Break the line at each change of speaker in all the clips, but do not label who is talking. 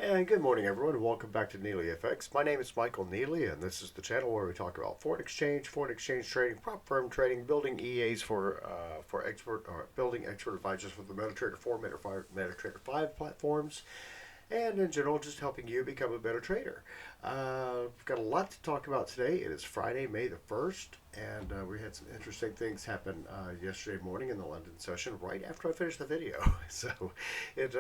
And good morning, everyone, and welcome back to NeelyFX. My name is Michael Neely, and this is the channel where we talk about foreign exchange trading, prop firm trading, building EAs for expert or building expert advisors for the MetaTrader 4, MetaTrader 5 platforms, and in general, just helping you become a better trader. We've got a lot to talk about today. It is Friday, May the 1st, and we had some interesting things happen yesterday morning in the London session right after I finished the video. So it's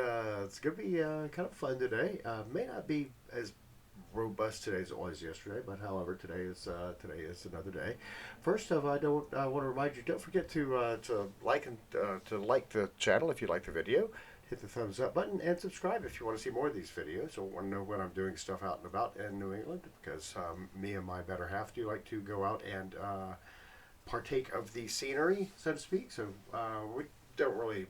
going to be kind of fun today. May not be as robust today as it was yesterday, but however, today is another day. First off, I don't want to remind you, don't forget to like the channel if you like the video. Hit the thumbs up button and subscribe if you want to see more of these videos or want to know when I'm doing stuff out and about in New England, because me and my better half do like to go out and partake of the scenery, so to speak. So we don't really,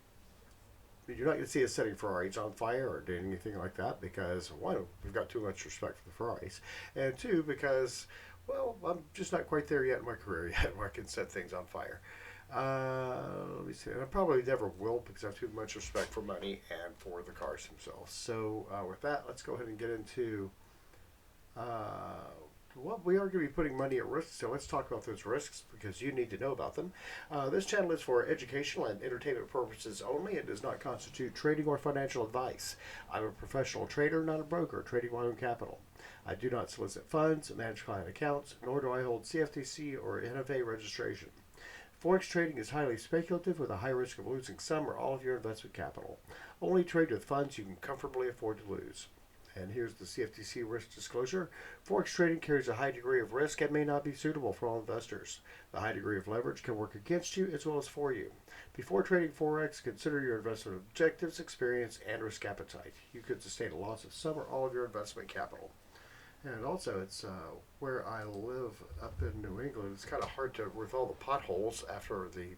you're not going to see us setting Ferraris on fire or doing anything like that, because one, we've got too much respect for the Ferraris, and two, because, well, I'm just not quite there yet in my career yet where I can set things on fire. Let me see. And I probably never will, because I have too much respect for money and for the cars themselves. So with that, let's go ahead and get into well, we are going to be putting money at risk. So let's talk about those risks, because you need to know about them. This channel is for educational and entertainment purposes only. It does not constitute trading or financial advice. I'm a professional trader, not a broker, trading my own capital. I do not solicit funds, manage client accounts, nor do I hold CFTC or NFA registration. Forex trading is highly speculative with a high risk of losing some or all of your investment capital. Only trade with funds you can comfortably afford to lose. And here's the CFTC risk disclosure. Forex trading carries a high degree of risk and may not be suitable for all investors. The high degree of leverage can work against you as well as for you. Before trading Forex, consider your investment objectives, experience, and risk appetite. You could sustain a loss of some or all of your investment capital. And also, it's where I live up in New England. It's kind of hard to, with all the potholes after the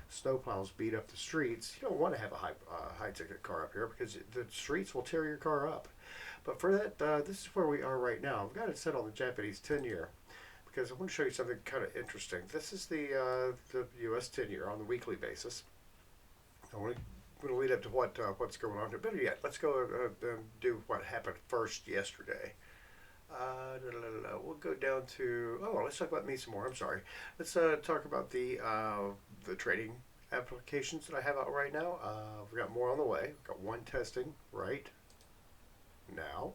snow piles beat up the streets. You don't want to have a high ticket car up here, because the streets will tear your car up. But for that, this is where we are right now. I've got it set on the Japanese 10-year, because I want to show you something kind of interesting. This is the U.S. 10-year on the weekly basis. I want to lead up to what's going on here. Better yet, let's go and do what happened first yesterday. We'll go down to, let's talk about me some more. I'm sorry. Let's talk about the trading applications that I have out right now. We've got more on the way. We've got one testing right now.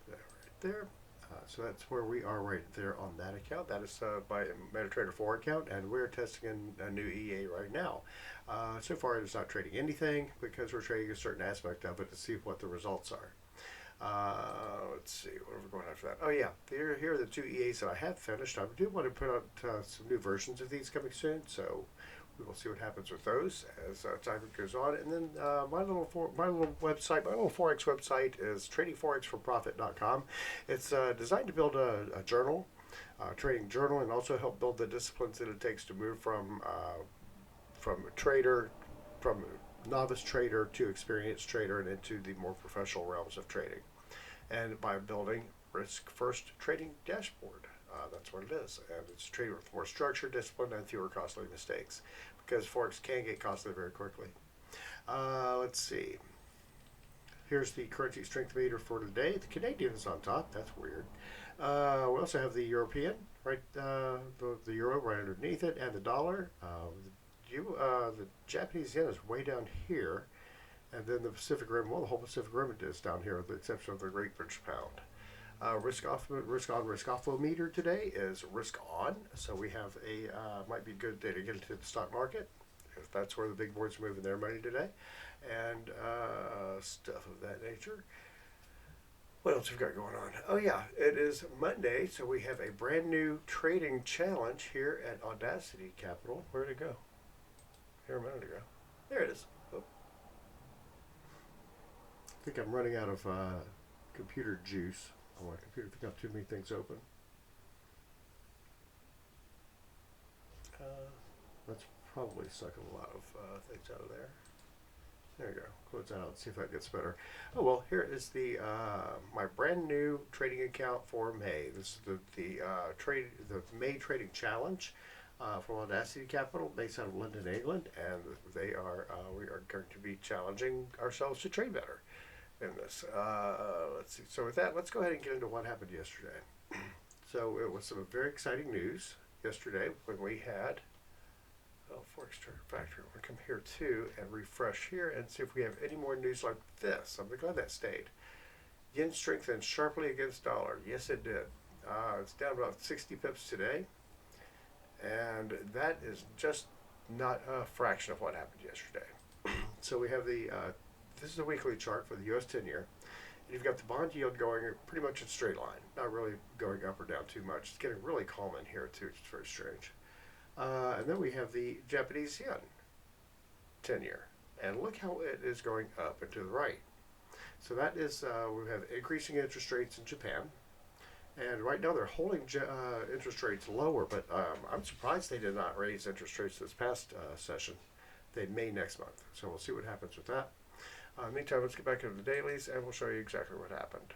Right there. So that's where we are right there on that account. That is my MetaTrader 4 account, and we're testing a new EA right now. So far, it's not trading anything, because we're trading a certain aspect of it to see what the results are. Let's see, what are we going after that? Oh yeah, here are the two EAs that I have finished. I do want to put out some new versions of these coming soon, so we will see what happens with those as time goes on. And then my little Forex website is tradingforexforprofit.com. It's designed to build a journal, trading journal, and also help build the disciplines that it takes to move from novice trader to experienced trader and into the more professional realms of trading. And by building risk first trading dashboard. That's what it is. And it's trading with more structure, discipline, and fewer costly mistakes, because Forex can get costly very quickly. Let's see. Here's the currency strength meter for today. The Canadian is on top. That's weird. We also have the European, right? The euro right underneath it, and the dollar. The Japanese yen is way down here, and then the Pacific Rim, the whole Pacific Rim is down here, with the exception of the Great British Pound. Risk off meter today is risk on, so we have might be a good day to get into the stock market, if that's where the big boys are moving their money today, and stuff of that nature. What else have we got going on? Oh yeah, it is Monday, so we have a brand new trading challenge here at Audacity Capital. Where'd it go? Here a minute ago. There it is. Oh. I think I'm running out of computer juice on my computer. I think I have too many things open. That's probably sucking a lot of things out of there. There you go. Close that out. See if that gets better. Oh well, here is the my brand new trading account for May. This is the May trading challenge. from Audacity Capital, based out of London, England, and we are going to be challenging ourselves to trade better in this. Let's see. So with that, let's go ahead and get into what happened yesterday. So it was some very exciting news yesterday when we had Forex Trader Factory. I'm going to come here too and refresh here and see if we have any more news like this. I'm glad that stayed. Yen strengthened sharply against dollar. Yes, it did. It's down about 60 pips today, and that is just not a fraction of what happened yesterday. So we have the this is a weekly chart for the U.S. 10-year. You've got the bond yield going pretty much in a straight line, not really going up or down too much. It's getting really calm in here too. It's very strange. And then we have the Japanese yen 10-year, and look how it is going up and to the right. So that is we have increasing interest rates in Japan, and right now they're holding interest rates lower. But I'm surprised they did not raise interest rates this past session. They may next month, so we'll see what happens with that. Meantime, let's get back into the dailies, and we'll show you exactly what happened.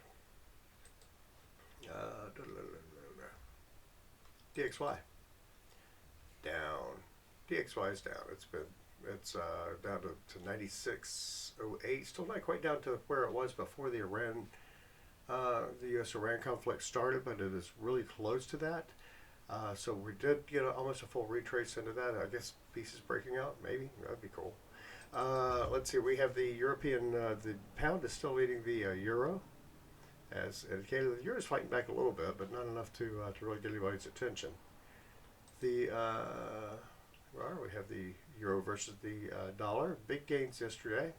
DXY down. DXY is down. It's down to 96.08. Still not quite down to where it was before the U.S.-Iran conflict started, but it is really close to that. So we did get almost a full retrace into that. I guess pieces breaking out, maybe. That'd be cool. Let's see, we have the European, the pound is still leading the euro, as indicated. The euro is fighting back a little bit, but not enough to really get anybody's attention. We have the euro versus the dollar. Big gains yesterday.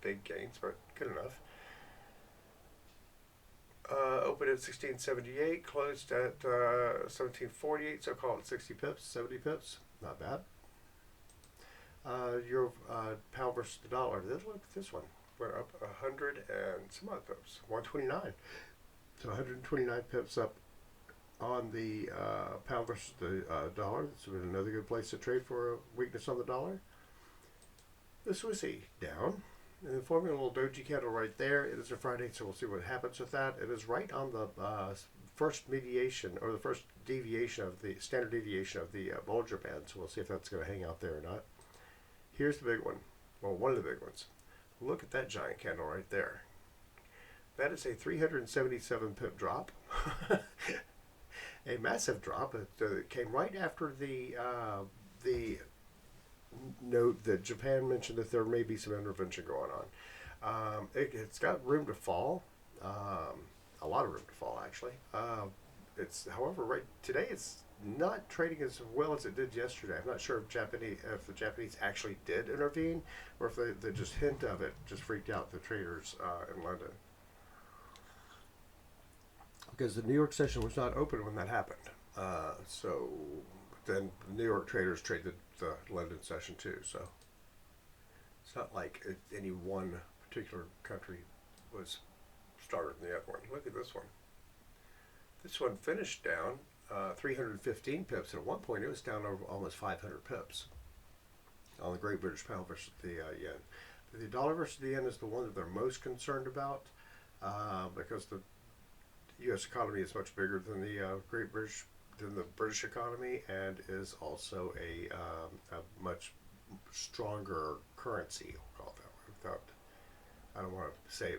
Big gains, but good enough. Opened at 1678, closed at 1748, so call it 60 pips, 70 pips. Not bad. Euro pound versus the dollar. Look at this one. Went up 100 and some odd pips. 129. So 129 pips up on the pound versus the dollar. This has been another good place to trade for a weakness on the dollar. The Swissy down. And then forming a little doji candle right there. It is a Friday, so we'll see what happens with that. It is right on the first mediation, or the first deviation of the standard deviation of the Bollinger Band. So we'll see if that's going to hang out there or not. Here's the big one. Well, one of the big ones. Look at that giant candle right there. That is a 377 pip drop. A massive drop. It came right after the note that Japan mentioned that there may be some intervention going on. It's got room to fall. A lot of room to fall, actually. However, right today it's not trading as well as it did yesterday. I'm not sure if the Japanese actually did intervene, or if the just hint of it just freaked out the traders in London. Because the New York session was not open when that happened. So then the New York traders traded the London session too. So it's not like any one particular country was started in the other one. Look at this one. This one finished down 315 pips. At one point, it was down over almost 500 pips on the Great British Pound versus the yen. The dollar versus the yen is the one that they're most concerned about because the U.S. economy is much bigger than the British economy, and is also a much stronger currency. We'll call it that way. I don't want to say,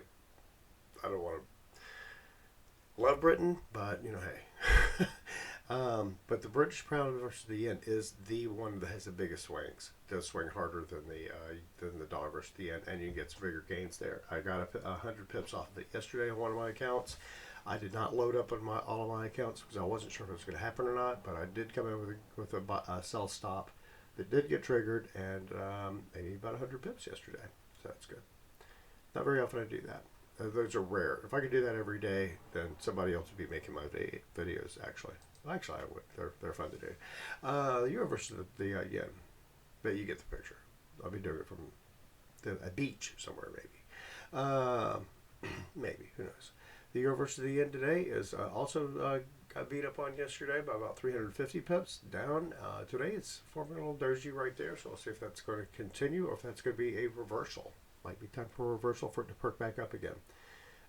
I don't want to love Britain, but hey. But the British pound versus the yen is the one that has the biggest swings. It does swing harder than the dollar versus the yen, and you can get some bigger gains there. I got 100 pips off of it yesterday on one of my accounts. I did not load up on all of my accounts because I wasn't sure if it was going to happen or not, but I did come in with a sell stop that did get triggered, and maybe about 100 pips yesterday. So that's good. Not very often I do that. Those are rare. If I could do that every day, then somebody else would be making my videos, actually. Actually, I would. They're fun to do. The euro versus the yen. But you get the picture. I'll be doing it from a beach somewhere, maybe. Maybe. Who knows? The euro versus the yen today is also got beat up on yesterday by about 350 pips. Down. Today it's forming a little doji right there. So we'll see if that's going to continue or if that's going to be a reversal. Might be time for a reversal for it to perk back up again.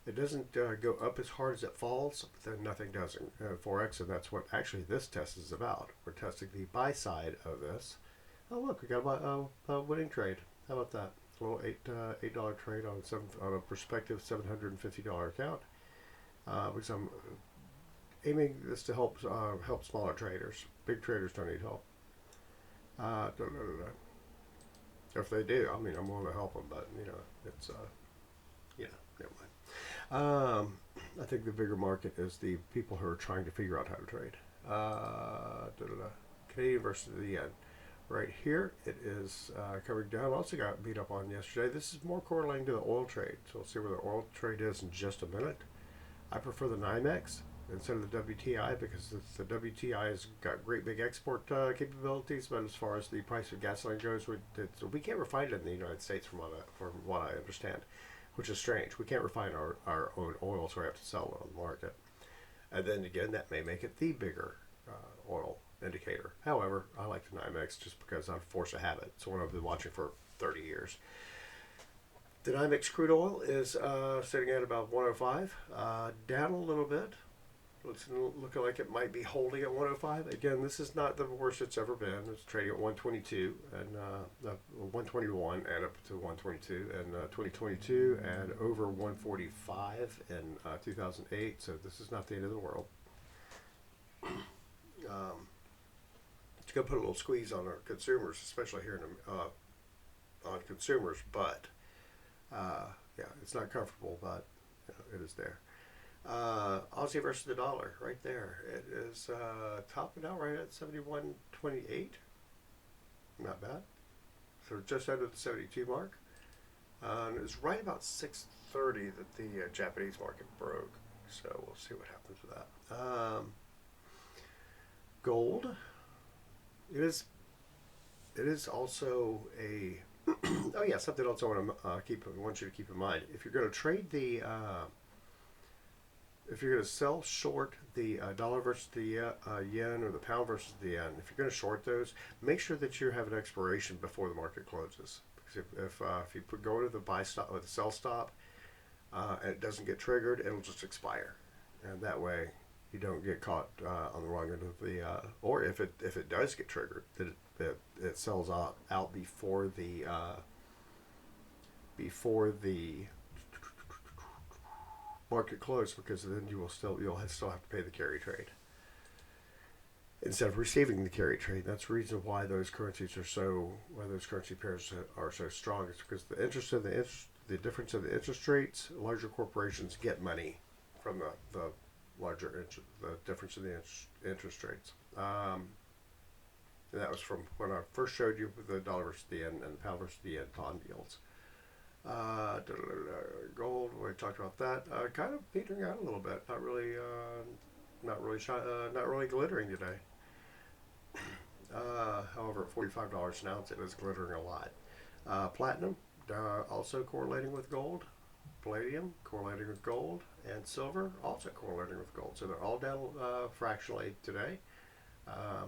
It doesn't go up as hard as it falls, but then nothing does in Forex, and that's what actually this test is about. We're testing the buy side of this. Oh look, we got a winning trade. How about that? A little $8 trade on a prospective $750 account, because I'm aiming this to help smaller traders. Big traders don't need help. If they do, I mean, I'm willing to help them, but it's never mind. I think the bigger market is the people who are trying to figure out how to trade. Canadian versus the yen. Right here, it is coming down. Also got beat up on yesterday. This is more correlating to the oil trade. So we'll see where the oil trade is in just a minute. I prefer the NYMEX instead of the WTI because the WTI has got great big export capabilities, but as far as the price of gasoline goes, we can't refine it in the United States from what I understand, which is strange. We can't refine our own oil, so we have to sell it on the market. And then again, that may make it the bigger oil indicator. However, I like the NYMEX just because I'm forced to have it. It's one I've been watching for 30 years. The NYMEX crude oil is sitting at about 105, down a little bit. It's looking like it might be holding at 105. Again, this is not the worst it's ever been. It's trading at 122 and 121 and up to 122 and 2022 and over 145 in 2008. So this is not the end of the world. It's going to put a little squeeze on our consumers, especially here on consumers. But yeah, it's not comfortable, but it is there. Aussie versus the dollar, right there. It is topping out right at 71.28. Not bad. So just under the 72 mark. And it was right about 6:30 that the Japanese market broke. So we'll see what happens with that. Gold. It is also a oh yeah, something else I want you to keep in mind. If you're going to trade if you're going to sell short the dollar versus the yen or the pound versus the yen, if you're going to short those, make sure that you have an expiration before the market closes. Because if you go to the buy stop or the sell stop and it doesn't get triggered, it'll just expire, and that way you don't get caught on the wrong end of the or if it does get triggered, that it sells out before the market close, because then you'll still have to pay the carry trade instead of receiving the carry trade. That's the reason why those currency pairs are so strong. It's because the difference of the interest rates. Larger corporations get money from the difference in the interest rates. And that was from when I first showed you the dollar versus the yen and the pound versus the yen bond yields. Gold, we talked about that. Kind of petering out a little bit. Not really glittering today. However, at $45 an ounce, it is glittering a lot. Platinum also correlating with gold. Palladium correlating with gold, and silver also correlating with gold. So they're all down fractionally today.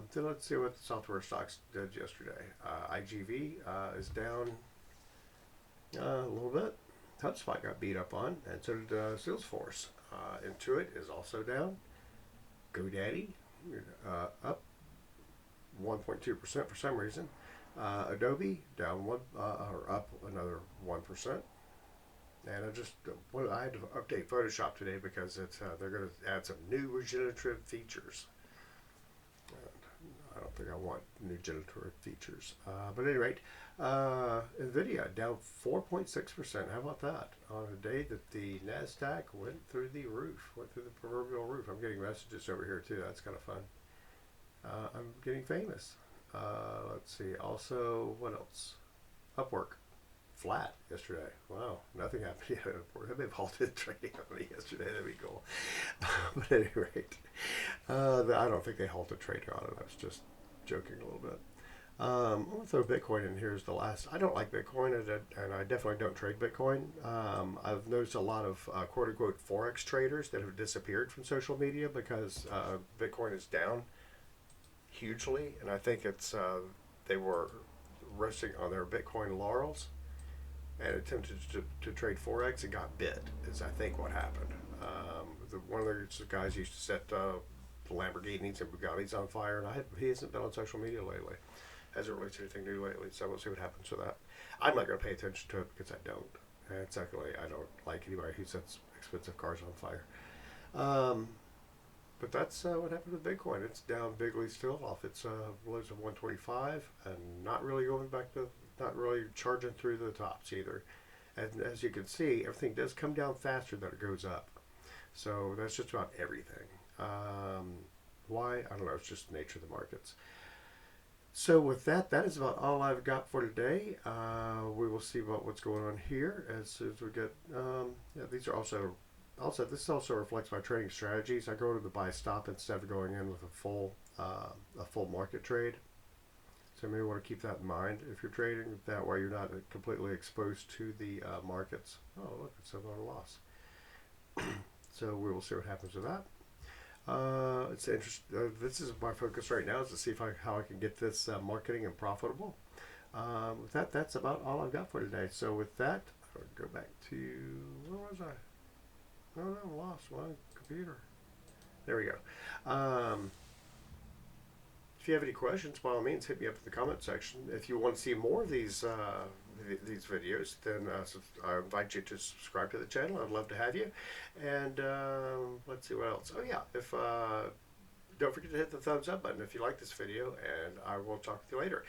So let's see what the software stocks did yesterday. IGV is down a little bit. HubSpot got beat up on, and so did Salesforce. Intuit is also down. GoDaddy up 1.2% for some reason. Adobe down up another 1%. And I had to update Photoshop today because they're going to add some new regenerative features. I don't think I want new generative features. But at any rate, NVIDIA down 4.6%. How about that? On a day that the NASDAQ went through the proverbial roof. I'm getting messages over here too. That's kind of fun. I'm getting famous. Let's see. Also, what else? Upwork. Flat yesterday. Wow, nothing happened yet. They've halted trading on me yesterday. That'd be cool. But at any rate, I don't think they halted trading on it. I was just joking a little bit. I'm going to throw Bitcoin in here as the last. I don't like Bitcoin, and I definitely don't trade Bitcoin. I've noticed a lot of quote-unquote Forex traders that have disappeared from social media because Bitcoin is down hugely, and I think it's they were resting on their Bitcoin laurels. and attempted to trade Forex and got bit, is I think what happened. One of the guys used to set the Lamborghinis and Bugattis on fire, and he hasn't been on social media lately. Hasn't released anything new lately, so we'll see what happens with that. I'm not going to pay attention to it because I don't. And secondly, I don't like anybody who sets expensive cars on fire. But that's what happened with Bitcoin. It's down bigly still off its lows of 125 and not really going back to, not really charging through the tops either. And as you can see, everything does come down faster than it goes up. So that's just about everything. Why? I don't know. It's just the nature of the markets. So with that, that is about all I've got for today. We will see about what's going on here as soon as we get. These are also this also reflects my trading strategies. I go to the buy stop instead of going in with a full market trade. So you may want to keep that in mind if you're trading. That way you're not completely exposed to the markets. Oh look, it's another loss. So we will see what happens with that. It's interesting. This is my focus right now, is to see how I can get this marketing and profitable. With that, that's about all I've got for today. So with that, I'll go back to, where was I? No, I lost my computer. There we go. If you have any questions, by all means, hit me up in the comment section. If you want to see more of these videos, then I invite you to subscribe to the channel. I'd love to have you. And let's see what else. Oh yeah, if don't forget to hit the thumbs up button if you like this video, and I will talk with you later.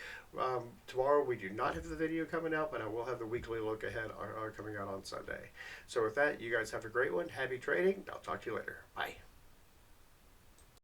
Tomorrow we do not have the video coming out, but I will have the weekly look ahead coming out on Sunday. So with that, you guys have a great one. Happy trading. I'll talk to you later. Bye.